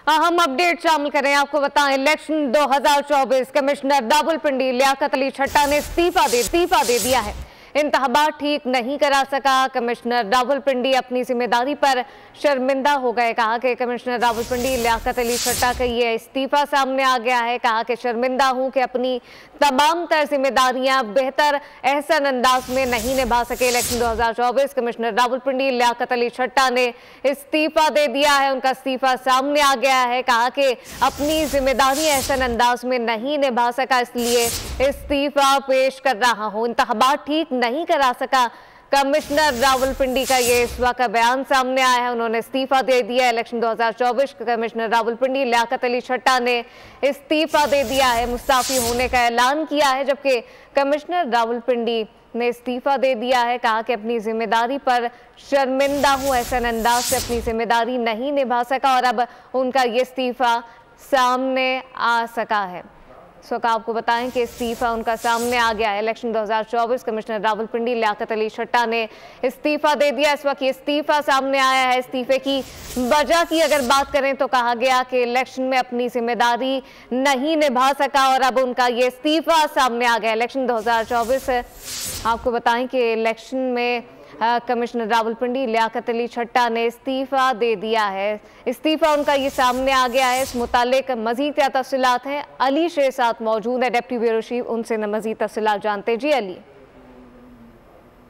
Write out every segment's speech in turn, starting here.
अहम अपडेट शामिल करें। आपको बताएं, इलेक्शन 2024 कमिश्नर रावलपिंडी लियाकत अली छट्टा ने इस्तीफा दे दिया है। इंतखाबात ठीक नहीं करा सका। कमिश्नर रावलपिंडी अपनी जिम्मेदारी पर शर्मिंदा हो गए। कहा कि कमिश्नर रावलपिंडी लियाकत अली छट्टा का ये इस्तीफा सामने आ गया है। कहा कि शर्मिंदा हूं कि अपनी तमाम तर जिम्मेदारियां बेहतर एहसन अंदाज में नहीं निभा सके। इलेक्शन 2024 कमिश्नर रावलपिंडी लियाकत अली छट्टा ने इस्तीफा दे दिया है। उनका इस्तीफा सामने आ गया है। कहा कि अपनी जिम्मेदारी एहसन अंदाज में नहीं निभा सका, इसलिए इस्तीफा पेश कर रहा हूं। इंतखाबात ठीक नहीं करा सका। कमिश्नर रावलपिंडी का ये इस वक्त बयान सामने आया है। उन्होंने इस्तीफा दे दिया। इलेक्शन 2024 कमिश्नर रावलपिंडी लियाकत अली छट्टा ने इस्तीफा दे दिया है, मुस्ताफी होने का ऐलान किया है। जबकि कमिश्नर रावलपिंडी ने इस्तीफा दे दिया है। कहा कि अपनी जिम्मेदारी पर शर्मिंदा हूं, ऐसा अंदाज से अपनी जिम्मेदारी नहीं निभा सका और अब उनका ये इस्तीफा सामने आ सका है। आपको बताएं कि इस्तीफा उनका सामने आ गया है। इलेक्शन 2024 कमिश्नर रावलपिंडी लियाकत अली छट्टा ने इस्तीफा दे दिया। इस वक्त ये इस्तीफा सामने आया है। इस्तीफे की वजह की अगर बात करें तो कहा गया कि इलेक्शन में अपनी जिम्मेदारी नहीं निभा सका और अब उनका ये इस्तीफा सामने आ गया। इलेक्शन 2024 आपको बताएं कि इलेक्शन में कमिश्नर रावलपिंडी लियाकत अली छट्टा ने इस्तीफा दे दिया है। इस्तीफा उनका ये सामने आ गया है। इस मुतालिक मजीद क्या तफसीलात हैं, अली शेर साथ मौजूद है, डिप्टी ब्यूरो चीफ, उनसे न मजीद तफसीलात जानते हैं। जी अली।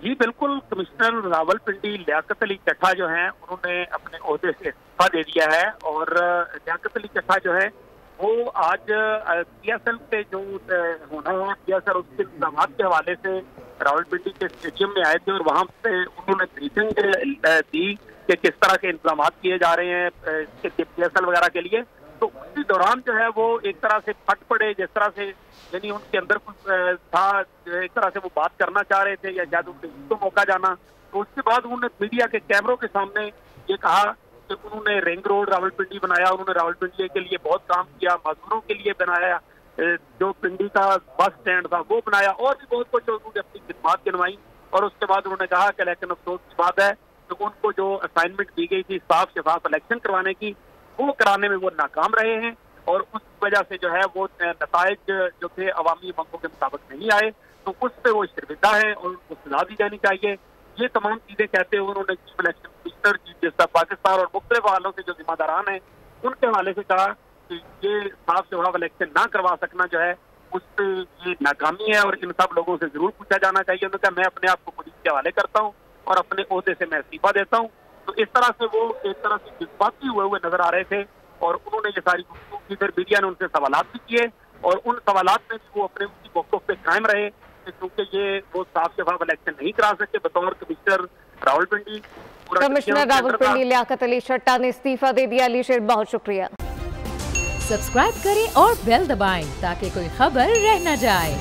जी बिल्कुल, कमिश्नर रावलपिंडी लियाकत अली छट्टा जो हैं उन्होंने अपने ओहदे से इस्तीफा दे दिया है और लियाकत अली छट्टा जो है वो आज PSL पे जो होना है, PSL उसके इंतजाम के हवाले से रावलपिंडी के स्टेडियम में आए थे और वहां पे उन्होंने ब्रीफिंग दी कि किस तरह के इंतजाम किए जा रहे हैं PSL वगैरह के लिए। तो उसी दौरान जो है वो एक तरह से फट पड़े, जिस तरह से यानी उनके अंदर कुछ था, एक तरह से वो बात करना चाह रहे थे या शायद उनको मौका जाना। तो उसके बाद उन्होंने मीडिया के कैमरों के सामने ये कहा कि उन्होंने रिंग रोड रावलपिंडी बनाया, उन्होंने रावलपिंडी के लिए बहुत काम किया, मजदूरों के लिए बनाया, जो पिंडी का बस स्टैंड था वो बनाया और भी बहुत कुछ उन्होंने अपनी खिदमत गिनवाई। और उसके बाद उन्होंने कहा कि लेकिन अफसोस की बात है तो उनको जो असाइनमेंट दी गई थी साफ शफाफ इलेक्शन करवाने की, वो कराने में वो नाकाम रहे हैं और उस वजह से जो है वो नताइज जो थे अवामी मंगों के मुताबिक नहीं आए। तो उस पर वो शर्मिंदा है और उनको सजा दी जानी चाहिए। ये तमाम चीजें कहते हुए उन्होंने chief election commissioner, chief justice Pakistan और मुख्तलिफ वालों से जो जिम्मेदारान है उनके हवाले से कहा कि ये साफ शफाफ इलेक्शन ना करवा सकना जो है उस पर ये नाकामी है और इन सब लोगों से जरूर पूछा जाना चाहिए। उन्होंने कहा मैं अपने आप को पुलिस के हवाले करता हूँ और अपने ओहदे से मैं इस्तीफा देता हूँ। तो इस तरह से वो एक तरह से जज्बाती हुए नजर आ रहे थे और उन्होंने ये सारी गुफ्तगू की। फिर मीडिया ने उनसे सवालात भी किए और उन सवालात में भी वो अपने उसी मौक़िफ़ पे कायम रहे क्योंकि ये वो साफ शफाफ इलेक्शन नहीं करा सके बतौर कमिश्नर रावलपिंडी। कमिश्नर रावलपिंडी लियाकत अली छट्टा ने इस्तीफा दे दिया। अली शेर, बहुत शुक्रिया। सब्सक्राइब करें और बेल दबाएं ताकि कोई खबर रह न जाए।